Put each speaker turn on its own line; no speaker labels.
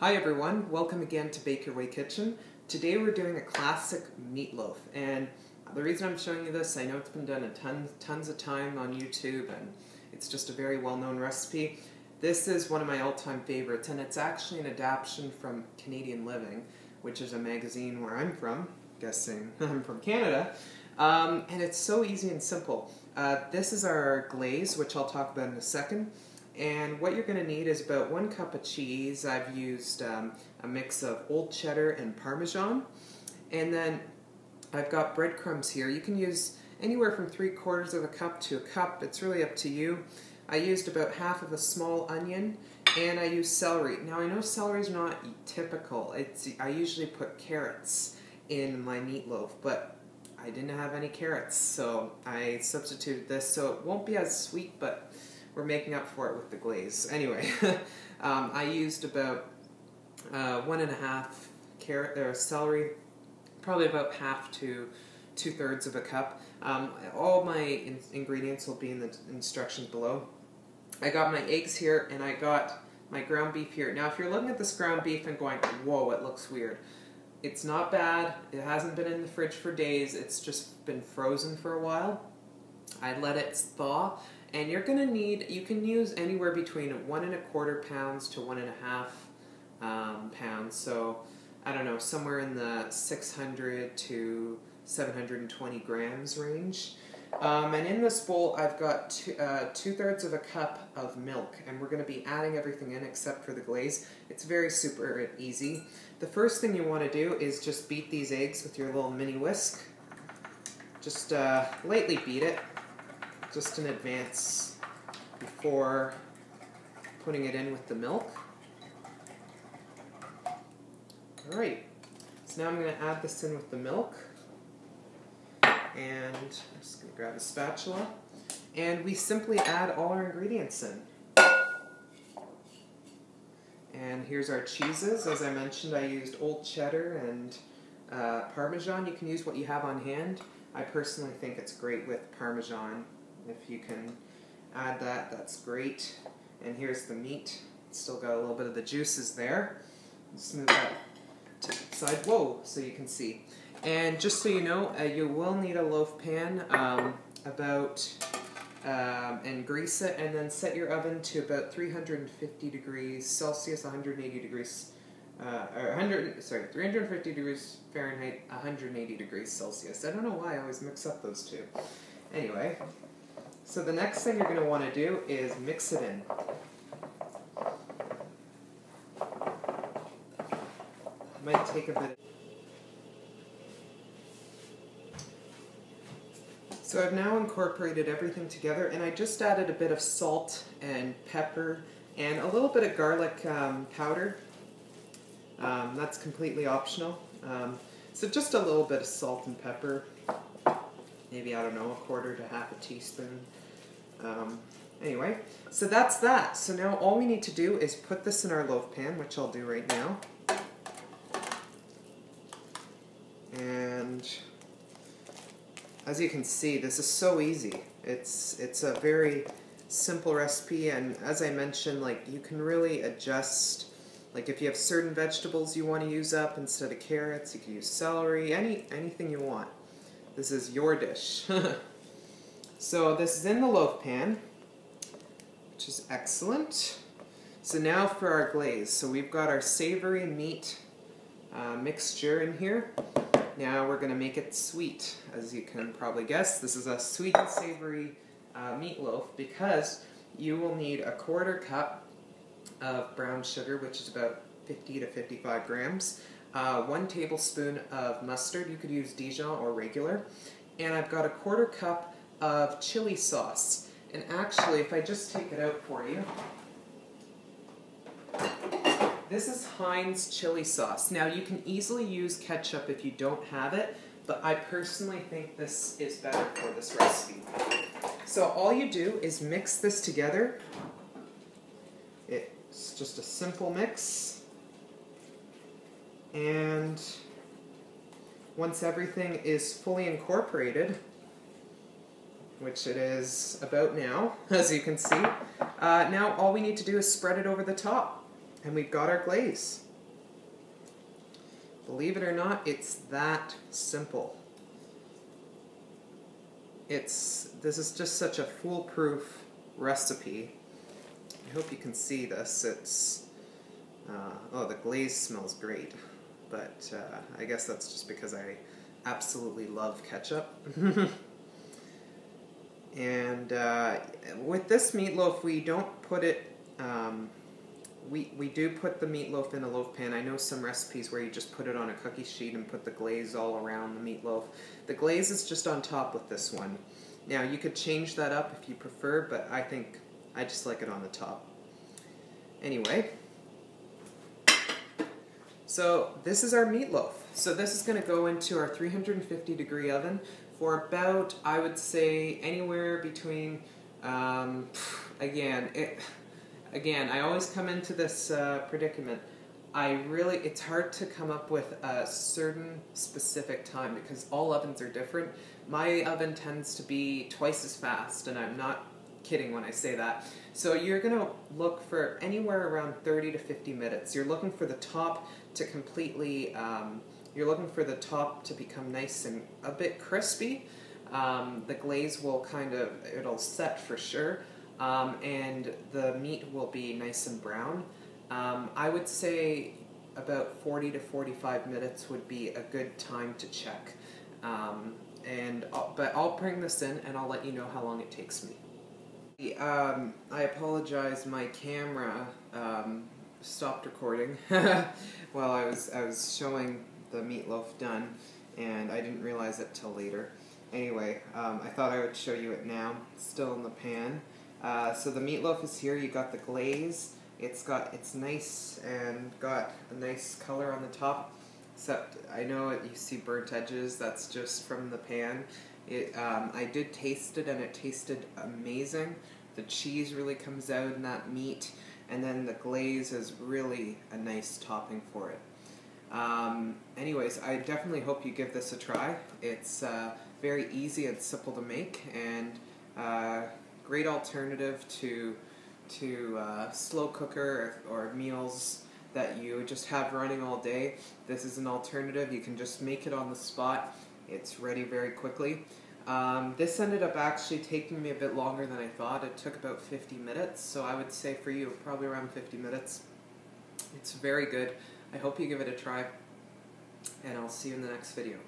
Hi everyone, welcome again to Bake Your Way Kitchen. Today we're doing a classic meatloaf, and the reason I'm showing you this, I know it's been done tons of time on YouTube, and it's just a very well-known recipe. This is one of my all-time favorites, and it's actually an adaptation from Canadian Living, which is a magazine where I'm from, guessing I'm from Canada, and it's so easy and simple. This is our glaze, which I'll talk about in a second. And what you're going to need is about 1 cup of cheese. I've used a mix of old cheddar and Parmesan. And then I've got breadcrumbs here. You can use anywhere from 3/4 of a cup to a cup. It's really up to you. I used about half of a small onion, and I used celery. Now I know celery is not typical. I usually put carrots in my meatloaf, but I didn't have any carrots, so I substituted this. So it won't be as sweet, but we're making up for it with the glaze. Anyway, I used about 1.5 carrot or celery, probably about half to 2/3 of a cup. All my ingredients will be in the instructions below. I got my eggs here, and I got my ground beef here. Now, if you're looking at this ground beef and going, "Whoa, it looks weird," it's not bad. It hasn't been in the fridge for days. It's just been frozen for a while. I let it thaw. And you're going to need, you can use anywhere between 1.25 pounds to 1.5 pounds. So, I don't know, somewhere in the 600 to 720 grams range. And in this bowl, I've got 2/3 of a cup of milk. And we're going to be adding everything in except for the glaze. It's very super easy. The first thing you want to do is just beat these eggs with your little mini whisk. Just lightly beat it, just in advance before putting it in with the milk. Alright, so now I'm going to add this in with the milk, and I'm just going to grab a spatula, and we simply add all our ingredients in. And here's our cheeses. As I mentioned, I used old cheddar and Parmesan. You can use what you have on hand. I personally think it's great with Parmesan. If you can add that, that's great. And here's the meat. It's still got a little bit of the juices there. Just move that to the side, whoa, so you can see. And just so you know, you will need a loaf pan and grease it, and then set your oven to about 350 degrees Celsius, 180 degrees, 350 degrees Fahrenheit, 180 degrees Celsius. I don't know why I always mix up those two. Anyway, so the next thing you're going to want to do is mix it in. Might take a bit. So I've now incorporated everything together, and I just added a bit of salt and pepper and a little bit of garlic powder. That's completely optional. So just a little bit of salt and pepper. Maybe, I don't know, 1/4 to 1/2 teaspoon. Anyway, so that's that. So now all we need to do is put this in our loaf pan, which I'll do right now. And as you can see, this is so easy. It's a very simple recipe, and as I mentioned, like, you can really adjust. Like, if you have certain vegetables you want to use up instead of carrots, you can use celery, anything you want. This is your dish. So this is in the loaf pan, which is excellent. So now for our glaze. So we've got our savory meat mixture in here. Now we're going to make it sweet. As you can probably guess, this is a sweet and savory meatloaf, because you will need 1/4 cup of brown sugar, which is about 50 to 55 grams. 1 tablespoon of mustard. You could use Dijon or regular. And I've got 1/4 cup of chili sauce. And actually, if I just take it out for you, this is Heinz chili sauce. Now, you can easily use ketchup if you don't have it, but I personally think this is better for this recipe. So all you do is mix this together. It's just a simple mix. And once everything is fully incorporated, which it is about now, as you can see, now all we need to do is spread it over the top. And we've got our glaze. Believe it or not, it's that simple. This is just such a foolproof recipe. I hope you can see this. It's oh, the glaze smells great, but I guess that's just because I absolutely love ketchup. And with this meatloaf, we don't put it. We do put the meatloaf in a loaf pan. I know some recipes where you just put it on a cookie sheet and put the glaze all around the meatloaf. The glaze is just on top with this one. Now you could change that up if you prefer, but I think I just like it on the top. Anyway, so this is our meatloaf. So this is going to go into our 350-degree oven for about, I would say, anywhere between, Again, I always come into this predicament. It's hard to come up with a certain specific time because all ovens are different. My oven tends to be twice as fast, and I'm not kidding when I say that. So you're going to look for anywhere around 30 to 50 minutes. You're looking for the top to completely, you're looking for the top to become nice and a bit crispy. The glaze will it'll set for sure. And the meat will be nice and brown. I would say about 40 to 45 minutes would be a good time to check. But I'll bring this in and I'll let you know how long it takes me. I apologize, my camera stopped recording while I was showing the meatloaf done, and I didn't realize it till later. Anyway, I thought I would show you it now. It's still in the pan. So the meatloaf is here. You got the glaze. It's nice and got a nice color on the top. Except I know you see burnt edges. That's just from the pan. I did taste it and it tasted amazing. The cheese really comes out in that meat, and then the glaze is really a nice topping for it. Anyways, I definitely hope you give this a try. It's very easy and simple to make, and great alternative to slow cooker or meals that you just have running all day. This is an alternative. You can just make it on the spot. It's ready very quickly. This ended up actually taking me a bit longer than I thought. It took about 50 minutes, so I would say for you probably around 50 minutes. It's very good. I hope you give it a try, and I'll see you in the next video.